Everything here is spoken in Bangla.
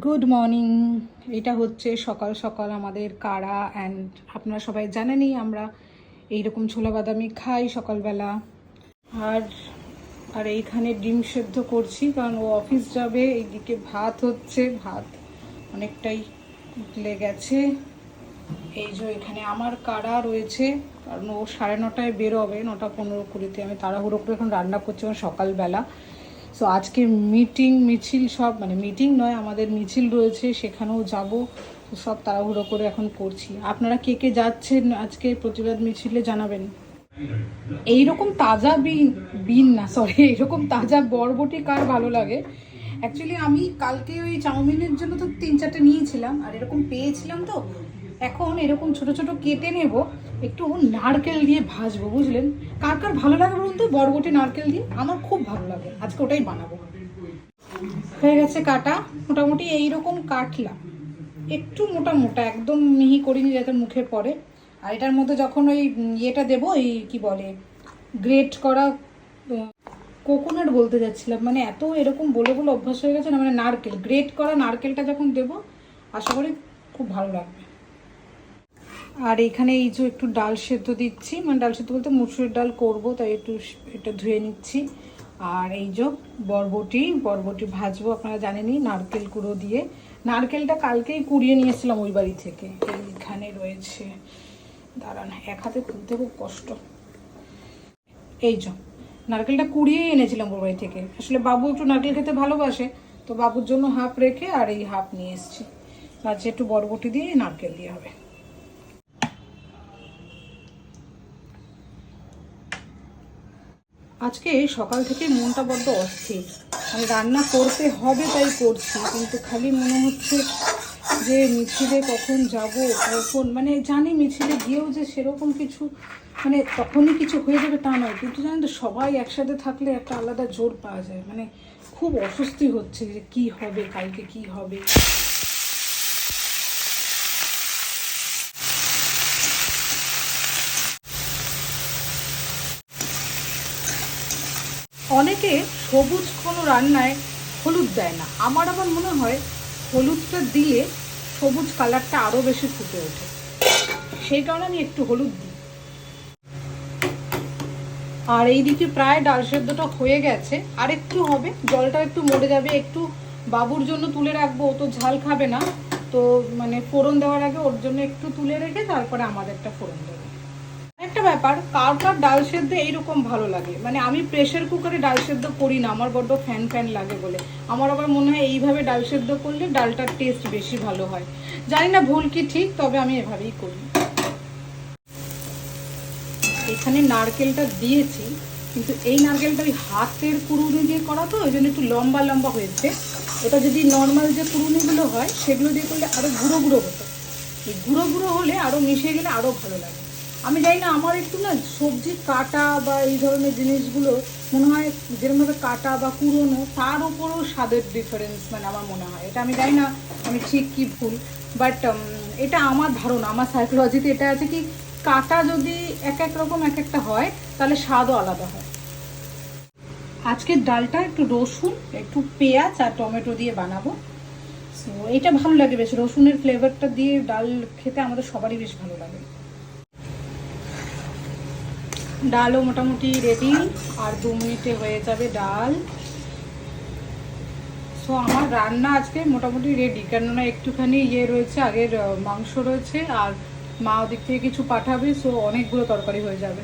Good morning. এটা হচ্ছে সকাল সকাল আমাদের কাড়া অ্যান্ড আপনারা সবাই জানেনই আমরা এইরকম ছোলা বাদামি খাই সকালবেলা। আর আর এইখানে ডিম সেদ্ধ করছি কারণ ও অফিস যাবে। এইদিকে ভাত হচ্ছে, ভাত অনেকটাই উতলে গেছে। এই যে এখানে আমার কাড়া রয়েছে কারণ ও 9:30টায় বেরোবে, 9:15-20 আমি তাড়াহুড়ো করে এখন রান্না করছি আমার সকালবেলা। সো আজকে মিছিল সব, মানে মিটিং নয়, আমাদের মিছিল রয়েছে, সেখানেও যাব। তো সব তাড়াহুড়ো করে এখন করছি। আপনারা কে কে যাচ্ছেন আজকে প্রতিবাদ মিছিলে জানাবেন। এইরকম তাজা বিন না, সরি, এইরকম তাজা বরবটি কার ভালো লাগে। অ্যাকচুয়ালি আমি কালকে ওই চাউমিনের জন্য তো 3-4টে নিয়েছিলাম আর এরকম পেয়েছিলাম, তো এখন এরকম ছোট ছোট কেটে নেব, একটু নারকেল দিয়ে ভাজবো, বুঝলেন। কার কার ভালো লাগে বলুন তো বরবটি নারকেল দিয়ে? আমার খুব ভালো লাগে, আজকে ওটাই বানাবো। হয়ে গেছে কাটা, মোটামুটি এইরকম কাটলাম, একটু মোটা মোটা, একদম মিহি করিনি যাতে মুখে পড়ে। আর এটার মধ্যে যখন ওই ইয়েটা দেবো, এই কি বলে, গ্রেট করা কোকোনাট বলতে যাচ্ছিলাম, মানে এত এরকম বলে বলে অভ্যাস হয়ে গেছে না, মানে নারকেল, গ্রেট করা নারকেলটা যখন দেবো আশা করি খুব ভালো লাগবে। আর এখানে এই যে একটু ডাল সেদ্ধ দিচ্ছি, মানে ডাল সেদ্ধ বলতে মুসুরির ডাল করবো, তাই একটু এটা ধুয়ে নিচ্ছি। আর এই যে বরবটি ভাজবো, আপনারা জানেনই, নারকেল কুড়ো দিয়ে। নারকেলটা কালকেই কুড়িয়ে নিয়ে এসেছিলাম ওই বাড়ি থেকে। এইখানে রয়েছে, দাঁড়ান, এক হাতে তুলতে খুব কষ্ট। এই যে নারকেলটা কুড়িয়েই এনেছিলাম ওর বাড়ি থেকে। আসলে বাবু একটু নারকেল খেতে ভালোবাসে, তো বাবুর জন্য হাফ রেখে আর এই হাফ নিয়ে এসেছি। আজকে একটু বরবটি দিয়ে নারকেল দিয়ে হবে। আজকে সকাল থেকে মনটা বড্ড অস্থির। আমি রান্না করতে হবে তাই করছি, কিন্তু খালি মনে হচ্ছে যে মিছিলে কখন যাব, কখন, মানে জানি মিছিলে গিয়েও যে সেরকম কিছু, মানে তখনই কিছু হয়ে যাবে তা নয়, কিন্তু জানেন তো সবাই একসাথে থাকলে একটা আলাদা জোর পাওয়া যায়। মানে খুব অস্বস্তি হচ্ছে যে কি হবে, কালকে কি হবে। অনেকে সবুজ কোনো রান্নায় হলুদ দেয় না, আমার আবার মনে হয় হলুদটা দিলে সবুজ কালারটা আরও বেশি ফুটে ওঠে, সেই কারণে আমি একটু হলুদ দিই। আর এইদিকে প্রায় ডাল সেদ্ধটা হয়ে গেছে, আর একটু হবে, জলটা একটু মরে যাবে। একটু বাবুর জন্য তুলে রাখবো, ও তো ঝাল খাবে না, তো মানে ফোড়ন দেওয়ার আগে ওর জন্য একটু তুলে রেখে তারপরে আমাদেরটা ফোড়ন দেবো। একটা ব্যাপার, কার কার ডাল সেদ্ধ এইরকম ভালো লাগে, মানে আমি প্রেসার কুকারে ডাল সেদ্ধ করি না, আমার বড্ড ফ্যান ফ্যান লাগে বলে। আমার আবার মনে হয় এইভাবে ডাল সেদ্ধ করলে ডালটার টেস্ট বেশি ভালো হয়। জানি না ভুল কি ঠিক, তবে আমি এভাবেই করি। এখানে নারকেলটা দিয়েছি, কিন্তু এই নারকেলটা ওই হাতের কুড়ুনি দিয়ে করা, তো ওই জন্য একটু লম্বা লম্বা হয়েছে। এটা যদি নর্মাল যে কুড়ুনিগুলো হয় সেগুলো দিয়ে করলে আরও গুঁড়ো গুঁড়ো হতো। এই গুঁড়ো গুঁড়ো হলে আরও মিশে গেলে আরও ভালো লাগে। আমি জানি না, আমার একটু না সবজি কাটা বা এই ধরনের জিনিসগুলো মনে হয় যেরকমভাবে কাটা বা কুড়োনো তার উপরেও স্বাদের ডিফারেন্স, মানে আমার মনে হয়। এটা আমি জানি না আমি ঠিক কি ভুল, বাট এটা আমার ধারণা, আমার সাইকোলজিতে এটা আছে কি, কাটা যদি এক এক রকম এক একটা হয় তাহলে স্বাদও আলাদা হয়। আজকের ডালটা একটু রসুন, একটু পেঁয়াজ আর টমেটো দিয়ে বানাবো। সো এটা ভালো লাগে বেশ, রসুনের ফ্লেভারটা দিয়ে ডাল খেতে আমাদের সবারই বেশ ভালো লাগে। ডালও মোটামুটি রেডি, আর 2 মিনিটে হয়ে যাবে ডাল। সো আমার রান্না আজকে মোটামুটি রেডি, কেননা একটুখানি ইয়ে রয়েছে, আগের মাংস রয়েছে, আর মা ওদিক থেকে কিছু পাঠাবে, সো অনেকগুলো তরকারি হয়ে যাবে।